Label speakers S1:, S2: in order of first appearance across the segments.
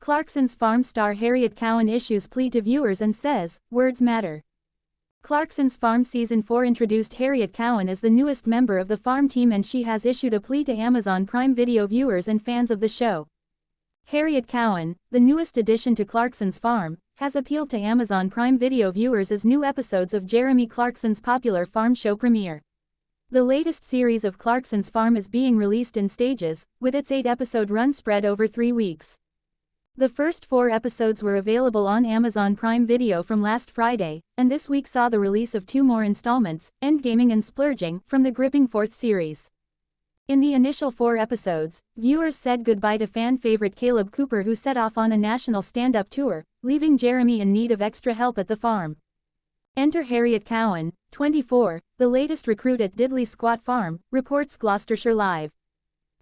S1: Clarkson's Farm star Harriet Cowan issues plea to viewers and says, "Words matter." Clarkson's Farm Season 4 introduced Harriet Cowan as the newest member of the Farm team, and she has issued a plea to Amazon Prime Video viewers and fans of the show. Harriet Cowan, the newest addition to Clarkson's Farm, has appealed to Amazon Prime Video viewers as new episodes of Jeremy Clarkson's popular farm show premiere. The latest series of Clarkson's Farm is being released in stages, with its 8-episode run spread over 3 weeks. The first 4 episodes were available on Amazon Prime Video from last Friday, and this week saw the release of 2 more installments, Endgaming and Splurging, from the gripping 4th series. In the initial 4 episodes, viewers said goodbye to fan favorite Kaleb Cooper, who set off on a national stand-up tour, leaving Jeremy in need of extra help at the farm. Enter Harriet Cowan, 24, the latest recruit at Diddley Squat Farm, reports Gloucestershire Live.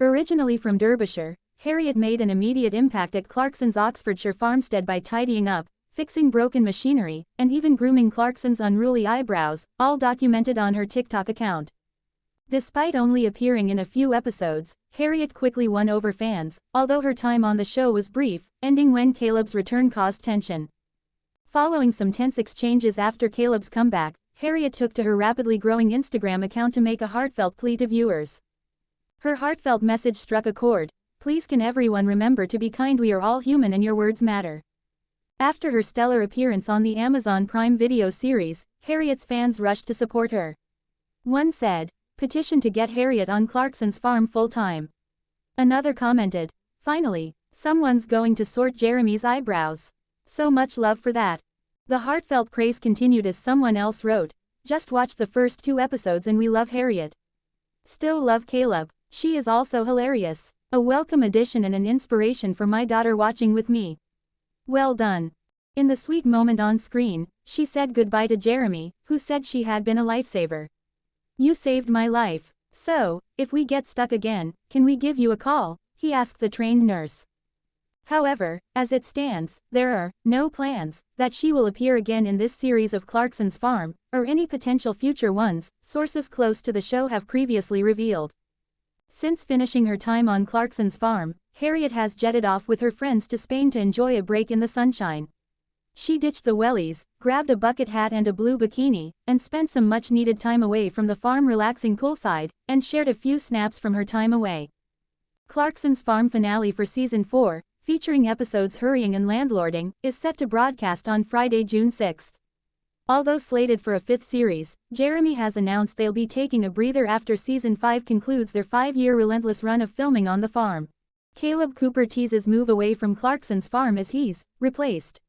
S1: Originally from Derbyshire, Harriet made an immediate impact at Clarkson's Oxfordshire farmstead by tidying up, fixing broken machinery, and even grooming Clarkson's unruly eyebrows, all documented on her TikTok account. Despite only appearing in a few episodes, Harriet quickly won over fans, although her time on the show was brief, ending when Kaleb's return caused tension. Following some tense exchanges after Kaleb's comeback, Harriet took to her rapidly growing Instagram account to make a heartfelt plea to viewers. Her heartfelt message struck a chord. "Please can everyone remember to be kind, we are all human and your words matter." After her stellar appearance on the Amazon Prime Video series, Harriet's fans rushed to support her. One said, "Petition to get Harriet on Clarkson's Farm full-time." Another commented, "Finally, someone's going to sort Jeremy's eyebrows. So much love for that." The heartfelt praise continued as someone else wrote, "Just watch the first 2 episodes and we love Harriet. Still love Kaleb, she is also hilarious. A welcome addition and an inspiration for my daughter watching with me. Well done." In the sweet moment on screen, she said goodbye to Jeremy, who said she had been a lifesaver. "You saved my life. So, if we get stuck again, can we give you a call?" he asked the trained nurse. However, as it stands, there are no plans that she will appear again in this series of Clarkson's Farm, or any potential future ones, sources close to the show have previously revealed. Since finishing her time on Clarkson's Farm, Harriet has jetted off with her friends to Spain to enjoy a break in the sunshine. She ditched the wellies, grabbed a bucket hat and a blue bikini, and spent some much-needed time away from the farm relaxing poolside, and shared a few snaps from her time away. Clarkson's Farm finale for Season 4, featuring episodes Hurrying and Landlording, is set to broadcast on Friday, June 6. Although slated for a 5th series, Jeremy has announced they'll be taking a breather after Season 5 concludes their 5-year relentless run of filming on the farm. Kaleb Cooper teases move away from Clarkson's Farm as he's replaced.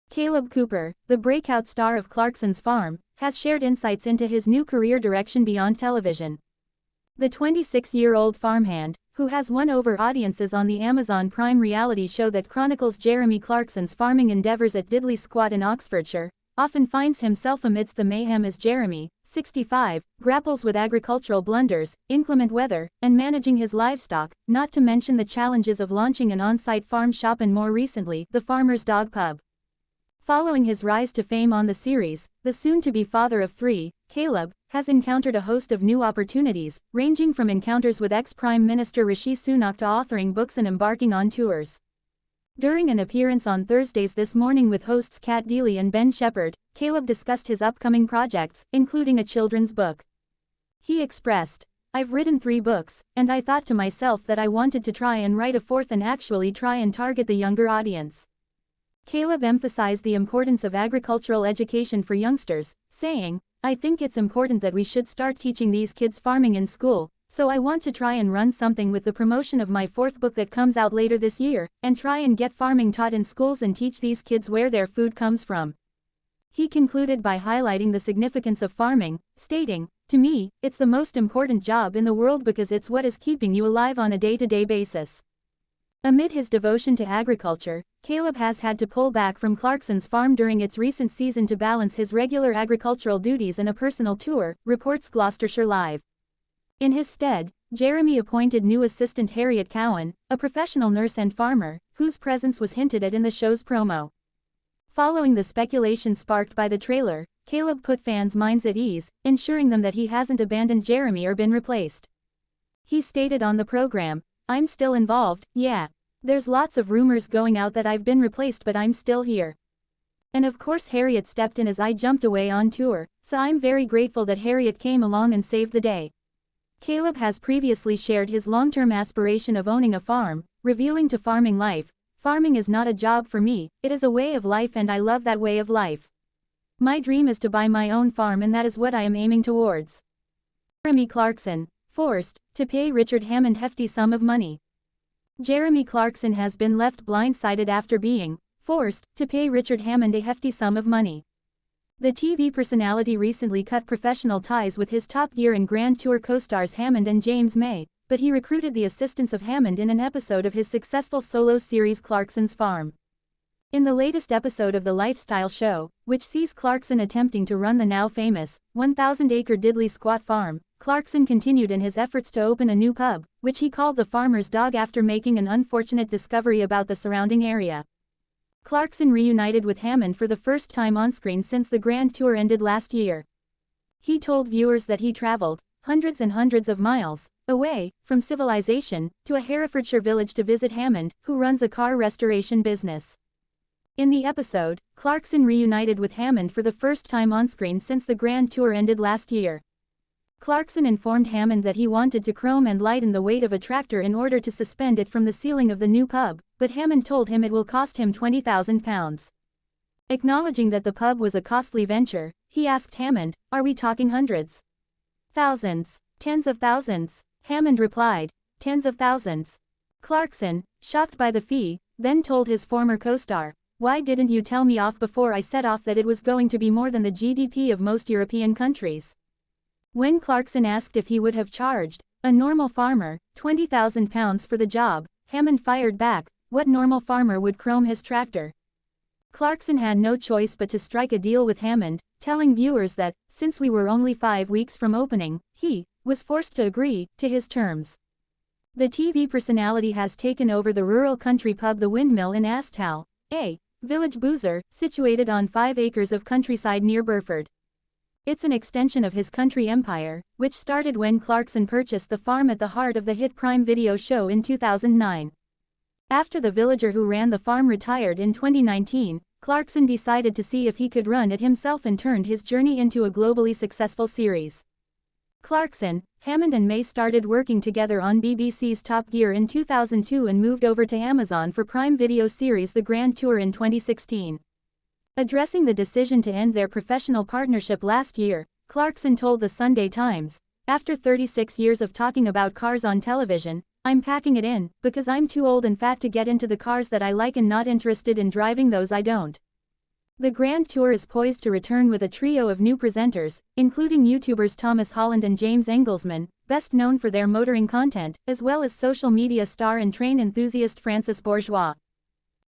S1: Kaleb Cooper, the breakout star of Clarkson's Farm, has shared insights into his new career direction beyond television. The 26-year-old farmhand, who has won over audiences on the Amazon Prime reality show that chronicles Jeremy Clarkson's farming endeavors at Diddley Squat in Oxfordshire, often finds himself amidst the mayhem as Jeremy, 65, grapples with agricultural blunders, inclement weather, and managing his livestock, not to mention the challenges of launching an on-site farm shop and more recently, the Farmer's Dog Pub. Following his rise to fame on the series, the soon-to-be father of 3, Kaleb, has encountered a host of new opportunities, ranging from encounters with ex-Prime Minister Rishi Sunak to authoring books and embarking on tours. During an appearance on Thursday's This Morning with hosts Kat Deely and Ben Shepherd, Kaleb discussed his upcoming projects, including a children's book. He expressed, "I've written 3 books, and I thought to myself that I wanted to try and write a 4th and actually try and target the younger audience." Kaleb emphasized the importance of agricultural education for youngsters, saying, "I think it's important that we should start teaching these kids farming in school, so I want to try and run something with the promotion of my 4th book that comes out later this year, and try and get farming taught in schools and teach these kids where their food comes from." He concluded by highlighting the significance of farming, stating, "To me, it's the most important job in the world because it's what is keeping you alive on a day-to-day basis." Amid his devotion to agriculture, Kaleb has had to pull back from Clarkson's Farm during its recent season to balance his regular agricultural duties and a personal tour, reports Gloucestershire Live. In his stead, Jeremy appointed new assistant Harriet Cowan, a professional nurse and farmer, whose presence was hinted at in the show's promo. Following the speculation sparked by the trailer, Kaleb put fans' minds at ease, ensuring them that he hasn't abandoned Jeremy or been replaced. He stated on the program, "I'm still involved, yeah. There's lots of rumors going out that I've been replaced, but I'm still here. And of course Harriet stepped in as I jumped away on tour, so I'm very grateful that Harriet came along and saved the day. Kaleb has previously shared his long-term aspiration of owning a farm, revealing to Farming Life, "Farming is not a job for me, it is a way of life and I love that way of life. My dream is to buy my own farm and that is what I am aiming towards." Jeremy Clarkson, forced to pay Richard Hammond hefty sum of money. Jeremy Clarkson has been left blindsided after being forced to pay Richard Hammond a hefty sum of money. The TV personality recently cut professional ties with his Top Gear and Grand Tour co-stars Hammond and James May, but he recruited the assistance of Hammond in an episode of his successful solo series Clarkson's Farm. In the latest episode of the lifestyle show, which sees Clarkson attempting to run the now famous 1,000-acre diddly squat farm, Clarkson continued in his efforts to open a new pub, which he called the Farmer's Dog after making an unfortunate discovery about the surrounding area. Clarkson reunited with Hammond for the first time on screen since the Grand Tour ended last year. He told viewers that he traveled hundreds and hundreds of miles away from civilization to a Herefordshire village to visit Hammond, who runs a car restoration business. In the episode, Clarkson reunited with Hammond for the first time on screen since the Grand Tour ended last year. Clarkson informed Hammond that he wanted to chrome and lighten the weight of a tractor in order to suspend it from the ceiling of the new pub, but Hammond told him it will cost him £20,000. Acknowledging that the pub was a costly venture, he asked Hammond, "Are we talking hundreds? Thousands? Tens of thousands?" Hammond replied, "Tens of thousands." Clarkson, shocked by the fee, then told his former co-star, "Why didn't you tell me off before I set off that it was going to be more than the GDP of most European countries?" When Clarkson asked if he would have charged a normal farmer £20,000 for the job, Hammond fired back, "What normal farmer would chrome his tractor?" Clarkson had no choice but to strike a deal with Hammond, telling viewers that, since we were only 5 weeks from opening, he was forced to agree to his terms. The TV personality has taken over the rural country pub The Windmill in Astow, a village boozer, situated on 5 acres of countryside near Burford. It's an extension of his country empire, which started when Clarkson purchased the farm at the heart of the hit Prime Video show in 2009. After the villager who ran the farm retired in 2019, Clarkson decided to see if he could run it himself and turned his journey into a globally successful series. Clarkson, Hammond and May started working together on BBC's Top Gear in 2002 and moved over to Amazon for Prime Video series The Grand Tour in 2016. Addressing the decision to end their professional partnership last year, Clarkson told the Sunday Times, "After 36 years of talking about cars on television, I'm packing it in, because I'm too old and fat to get into the cars that I like and not interested in driving those I don't." The Grand Tour is poised to return with a trio of new presenters, including YouTubers Thomas Holland and James Engelsman, best known for their motoring content, as well as social media star and train enthusiast Francis Bourgeois.